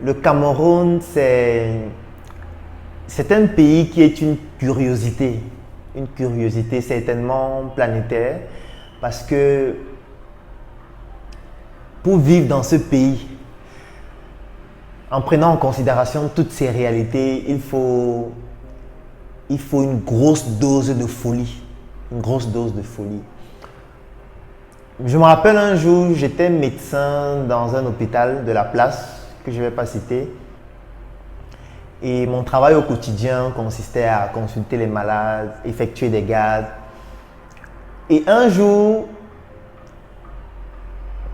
Le Cameroun, c'est un pays qui est une curiosité certainement planétaire, parce que pour vivre dans ce pays, en prenant en considération toutes ces réalités, il faut une grosse dose de folie. Une grosse dose de folie. Je me rappelle un jour, j'étais médecin dans un hôpital de la place, que je ne vais pas citer. Et mon travail au quotidien consistait à consulter les malades, effectuer des gardes. Et un jour,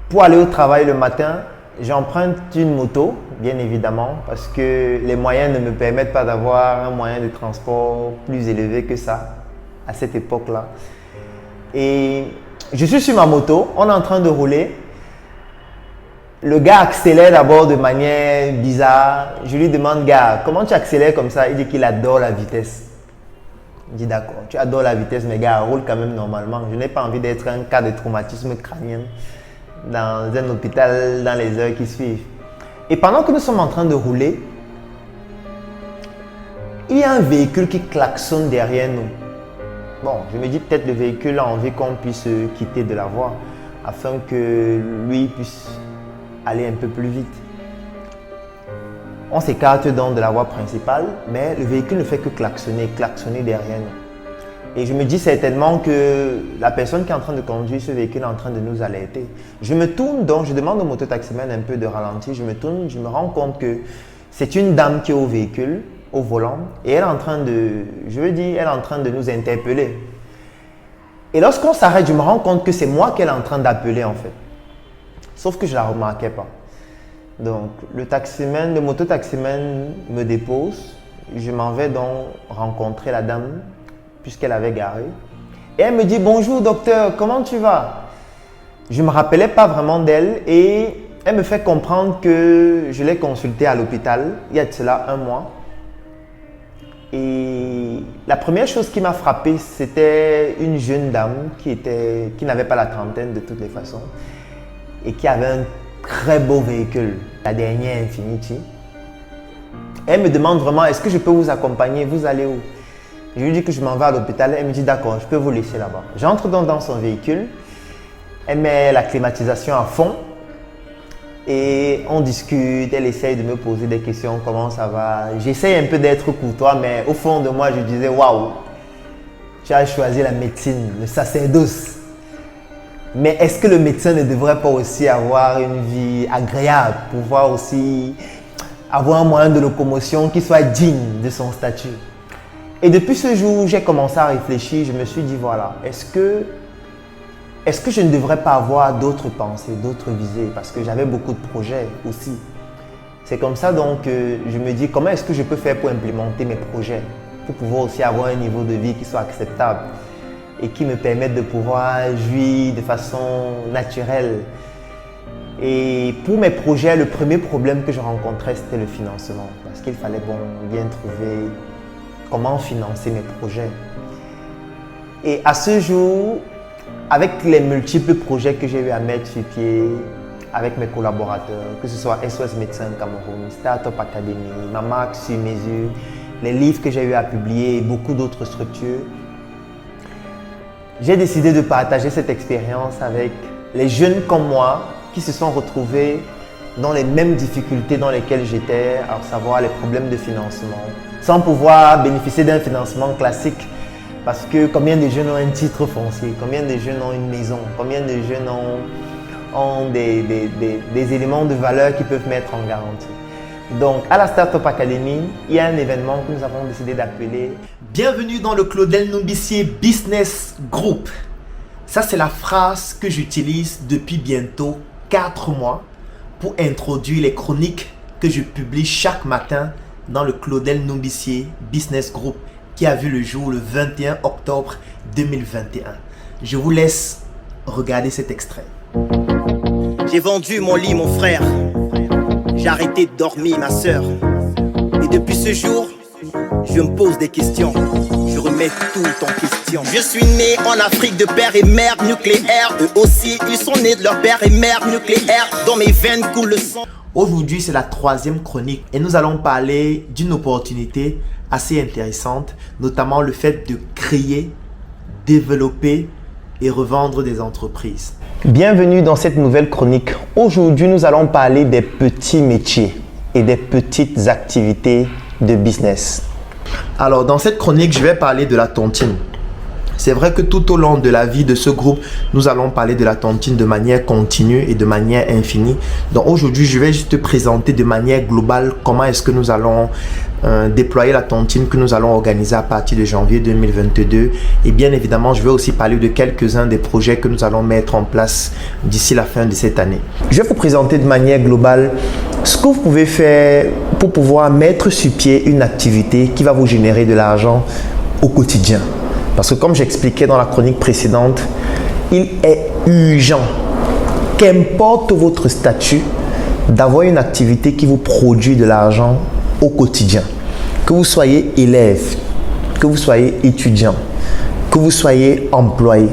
pour aller au travail le matin, j'emprunte une moto, bien évidemment, parce que les moyens ne me permettent pas d'avoir un moyen de transport plus élevé que ça, à cette époque-là. Et je suis sur ma moto, on est en train de rouler. Le gars accélère d'abord de manière bizarre. Je lui demande, gars, comment tu accélères comme ça? Il dit qu'il adore la vitesse. Je dis, d'accord, tu adores la vitesse, mais gars, roule quand même normalement. Je n'ai pas envie d'être un cas de traumatisme crânien dans un hôpital dans les heures qui suivent. Et pendant que nous sommes en train de rouler, il y a un véhicule qui klaxonne derrière nous. Bon, je me dis peut-être le véhicule a envie qu'on puisse quitter de la voie afin que lui puisse aller un peu plus vite. On s'écarte donc de la voie principale, mais le véhicule ne fait que klaxonner derrière nous. Et je me dis certainement que la personne qui est en train de conduire ce véhicule est en train de nous alerter. Je me tourne donc, je demande au mototaximan un peu de ralentir. Je me tourne, je me rends compte que c'est une dame qui est au véhicule, au volant, et elle est en train de, elle est en train de nous interpeller. Et lorsqu'on s'arrête, je me rends compte que c'est moi qu'elle est en train d'appeler en fait. Sauf que je ne la remarquais pas. Donc, le mototaximan me dépose. Je m'en vais donc rencontrer la dame, puisqu'elle avait garé. Et elle me dit, bonjour docteur, comment tu vas? Je ne me rappelais pas vraiment d'elle et elle me fait comprendre que je l'ai consultée à l'hôpital il y a de cela 1 mois. Et la première chose qui m'a frappé, c'était une jeune dame qui n'avait pas la trentaine de toutes les façons et qui avait un très beau véhicule, la dernière Infiniti. Elle me demande vraiment, est-ce que je peux vous accompagner? Vous allez où? Je lui dis que je m'en vais à l'hôpital. Elle me dit, d'accord, je peux vous laisser là-bas. J'entre donc dans son véhicule. Elle met la climatisation à fond. Et on discute, elle essaye de me poser des questions, comment ça va. J'essaye un peu d'être courtois, mais au fond de moi, je disais, waouh, tu as choisi la médecine, le sacerdoce. Mais est-ce que le médecin ne devrait pas aussi avoir une vie agréable, pouvoir aussi avoir un moyen de locomotion qui soit digne de son statut? Et depuis ce jour, j'ai commencé à réfléchir, je me suis dit, voilà, est-ce que je ne devrais pas avoir d'autres pensées, d'autres visées? Parce que j'avais beaucoup de projets aussi. C'est comme ça donc que je me dis, comment est-ce que je peux faire pour implémenter mes projets, pour pouvoir aussi avoir un niveau de vie qui soit acceptable et qui me permette de pouvoir jouir de façon naturelle. Et pour mes projets, le premier problème que je rencontrais, c'était le financement. Parce qu'il fallait bien trouver comment financer mes projets. Et à ce jour, avec les multiples projets que j'ai eu à mettre sur pied avec mes collaborateurs, que ce soit SOS Médecins Cameroun, Startup Academy, ma marque sur mesure, les livres que j'ai eu à publier et beaucoup d'autres structures, j'ai décidé de partager cette expérience avec les jeunes comme moi qui se sont retrouvés dans les mêmes difficultés dans lesquelles j'étais, à savoir les problèmes de financement, sans pouvoir bénéficier d'un financement classique. Parce que combien de jeunes ont un titre foncier, combien de jeunes ont une maison, combien de jeunes ont des éléments de valeur qu'ils peuvent mettre en garantie. Donc, à la Startup Academy, il y a un événement que nous avons décidé d'appeler « Bienvenue dans le Claudel Numbissier Business Group ». Ça, c'est la phrase que j'utilise depuis bientôt 4 mois pour introduire les chroniques que je publie chaque matin dans le Claudel Numbissier Business Group qui a vu le jour le 21 octobre 2021. Je vous laisse regarder cet extrait. J'ai vendu mon lit, mon frère. J'ai arrêté de dormir, ma soeur. Et depuis ce jour, je me pose des questions. Je remets tout en question. Je suis né en Afrique de père et mère nucléaire. Eux aussi, ils sont nés de leur père et mère nucléaire. Dans mes veines coule le sang. Aujourd'hui, c'est la 3e chronique et nous allons parler d'une opportunité assez intéressante, notamment le fait de créer, développer et revendre des entreprises. Bienvenue dans cette nouvelle chronique. Aujourd'hui, nous allons parler des petits métiers et des petites activités de business. Alors, dans cette chronique, je vais parler de la tontine. C'est vrai que tout au long de la vie de ce groupe, nous allons parler de la tontine de manière continue et de manière infinie. Donc aujourd'hui, je vais juste te présenter de manière globale comment est-ce que nous allons déployer la tontine que nous allons organiser à partir de janvier 2022. Et bien évidemment, je vais aussi parler de quelques-uns des projets que nous allons mettre en place d'ici la fin de cette année. Je vais vous présenter de manière globale ce que vous pouvez faire pour pouvoir mettre sur pied une activité qui va vous générer de l'argent au quotidien. Parce que comme j'expliquais dans la chronique précédente, il est urgent, qu'importe votre statut, d'avoir une activité qui vous produit de l'argent au quotidien. Que vous soyez élève, que vous soyez étudiant, que vous soyez employé,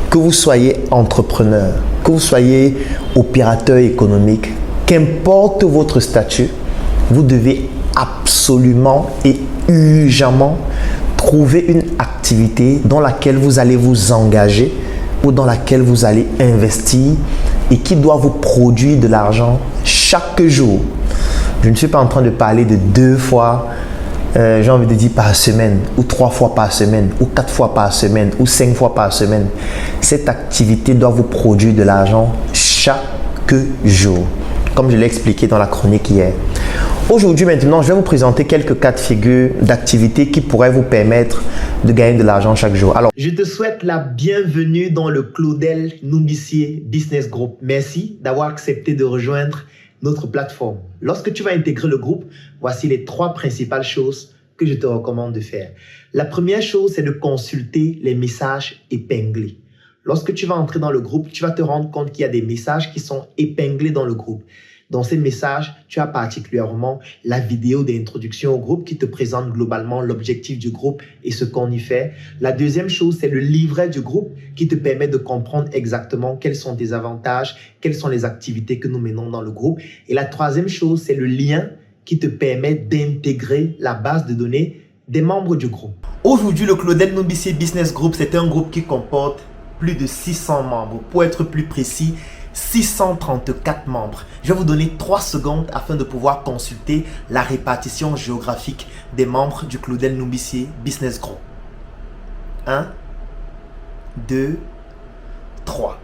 que vous soyez entrepreneur, que vous soyez opérateur économique, qu'importe votre statut, vous devez absolument et urgemment trouver une activité dans laquelle vous allez vous engager ou dans laquelle vous allez investir et qui doit vous produire de l'argent chaque jour. Je ne suis pas en train de parler de 2 fois, j'ai envie de dire par semaine, ou 3 fois par semaine, ou 4 fois par semaine, ou 5 fois par semaine. Cette activité doit vous produire de l'argent chaque jour, comme je l'ai expliqué dans la chronique hier. Aujourd'hui, maintenant, je vais vous présenter quelques cas de figure d'activités qui pourraient vous permettre de gagner de l'argent chaque jour. Alors, je te souhaite la bienvenue dans le Claudel Numbissier Business Group. Merci d'avoir accepté de rejoindre notre plateforme. Lorsque tu vas intégrer le groupe, voici les 3 principales choses que je te recommande de faire. La première chose, c'est de consulter les messages épinglés. Lorsque tu vas entrer dans le groupe, tu vas te rendre compte qu'il y a des messages qui sont épinglés dans le groupe. Dans ces messages, tu as particulièrement la vidéo d'introduction au groupe qui te présente globalement l'objectif du groupe et ce qu'on y fait. La deuxième chose, c'est le livret du groupe qui te permet de comprendre exactement quels sont tes avantages, quelles sont les activités que nous menons dans le groupe. Et la troisième chose, c'est le lien qui te permet d'intégrer la base de données des membres du groupe. Aujourd'hui, le Claudel Numbissier Business Group, c'est un groupe qui comporte plus de 600 membres. Pour être plus précis, 634 membres. Je vais vous donner 3 secondes afin de pouvoir consulter la répartition géographique des membres du Claudel Numbissier Business Group. 1, 2, 3.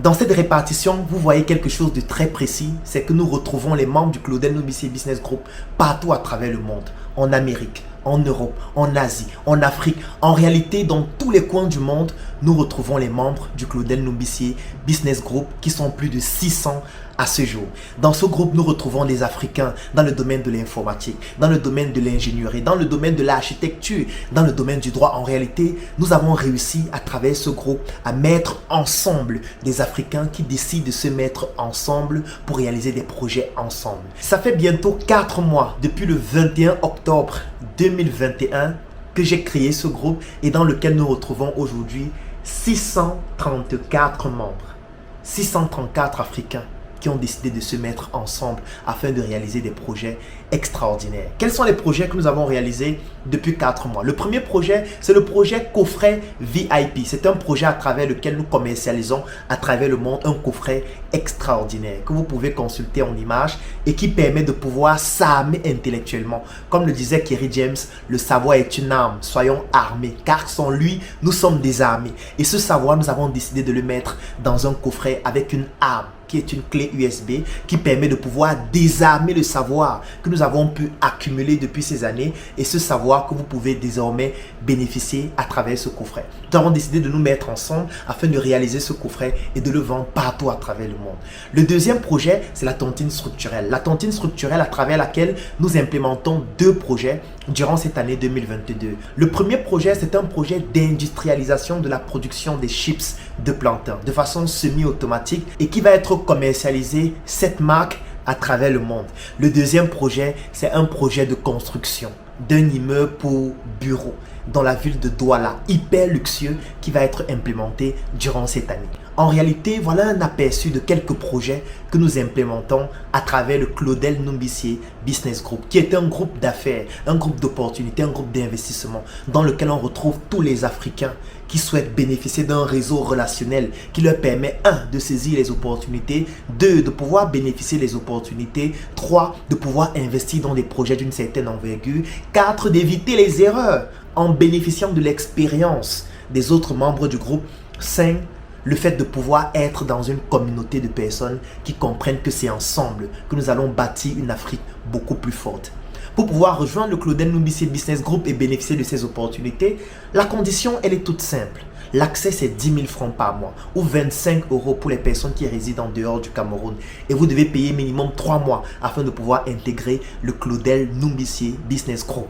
Dans cette répartition, vous voyez quelque chose de très précis, c'est que nous retrouvons les membres du Claudel Numbissier Business Group partout à travers le monde, en Amérique, en Europe, en Asie, en Afrique. En réalité, dans tous les coins du monde, nous retrouvons les membres du Claudel Numbissier Business Group qui sont plus de 600 à ce jour. Dans ce groupe, nous retrouvons des Africains dans le domaine de l'informatique, dans le domaine de l'ingénierie, dans le domaine de l'architecture, dans le domaine du droit. En réalité, nous avons réussi à travers ce groupe à mettre ensemble des Africains qui décident de se mettre ensemble pour réaliser des projets ensemble. Ça fait bientôt 4 mois depuis le 21 octobre 2021 que j'ai créé ce groupe et dans lequel nous retrouvons aujourd'hui 634 membres, 634 Africains qui ont décidé de se mettre ensemble afin de réaliser des projets extraordinaires. Quels sont les projets que nous avons réalisés depuis 4 mois? Le premier projet, c'est le projet coffret VIP. C'est un projet à travers lequel nous commercialisons à travers le monde un coffret extraordinaire que vous pouvez consulter en images et qui permet de pouvoir s'armer intellectuellement. Comme le disait Kerry James, le savoir est une arme. Soyons armés car sans lui, nous sommes désarmés. Et ce savoir, nous avons décidé de le mettre dans un coffret avec une arme qui est une clé USB qui permet de pouvoir désarmer le savoir que nous avons pu accumuler depuis ces années et ce savoir que vous pouvez désormais bénéficier à travers ce coffret. Nous avons décidé de nous mettre ensemble afin de réaliser ce coffret et de le vendre partout à travers le monde. Le deuxième projet, c'est la tontine structurelle. La tontine structurelle à travers laquelle nous implémentons 2 projets durant cette année 2022. Le premier projet, c'est un projet d'industrialisation de la production des chips de plantain de façon semi-automatique et qui va être commercialisé cette marque à travers le monde. Le deuxième projet, c'est un projet de construction d'un immeuble pour bureaux dans la ville de Douala, hyper luxueux, qui va être implémenté durant cette année. En réalité, voilà un aperçu de quelques projets que nous implémentons à travers le Claudel Numbissier Business Group, qui est un groupe d'affaires, un groupe d'opportunités, un groupe d'investissement dans lequel on retrouve tous les Africains qui souhaitent bénéficier d'un réseau relationnel qui leur permet 1. De saisir les opportunités, 2. De pouvoir bénéficier des opportunités, 3. De pouvoir investir dans des projets d'une certaine envergure, 4. D'éviter les erreurs en bénéficiant de l'expérience des autres membres du groupe, 5. Le fait de pouvoir être dans une communauté de personnes qui comprennent que c'est ensemble que nous allons bâtir une Afrique beaucoup plus forte. Pour pouvoir rejoindre le Claudel Numbissier Business Group et bénéficier de ces opportunités, la condition, elle est toute simple. L'accès, c'est 10 000 francs par mois ou 25 € pour les personnes qui résident en dehors du Cameroun. Et vous devez payer minimum 3 mois afin de pouvoir intégrer le Claudel Numbissier Business Group.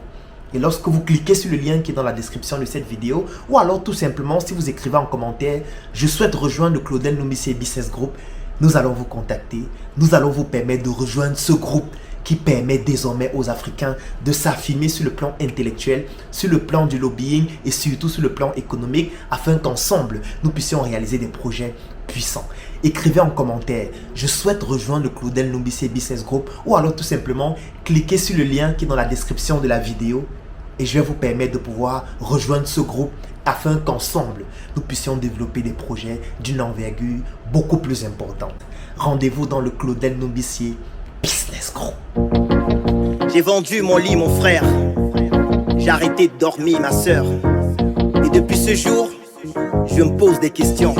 Et lorsque vous cliquez sur le lien qui est dans la description de cette vidéo, ou alors tout simplement si vous écrivez en commentaire « Je souhaite rejoindre le Claudel Numbissier Business Group », nous allons vous contacter. Nous allons vous permettre de rejoindre ce groupe qui permet désormais aux Africains de s'affirmer sur le plan intellectuel, sur le plan du lobbying et surtout sur le plan économique afin qu'ensemble, nous puissions réaliser des projets puissants. Écrivez en commentaire « Je souhaite rejoindre le Claudel Numbissier Business Group » ou alors tout simplement cliquez sur le lien qui est dans la description de la vidéo et je vais vous permettre de pouvoir rejoindre ce groupe afin qu'ensemble, nous puissions développer des projets d'une envergure beaucoup plus importante. Rendez-vous dans le Claudel Numbissier Business Group. J'ai vendu mon lit, mon frère. J'ai arrêté de dormir, ma soeur. Et depuis ce jour, je me pose des questions.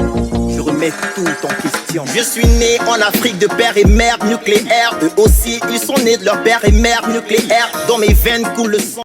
Je remets tout en question. Je suis né en Afrique de père et mère nucléaire. Eux aussi, ils sont nés de leur père et mère nucléaire. Dans mes veines coule le sang.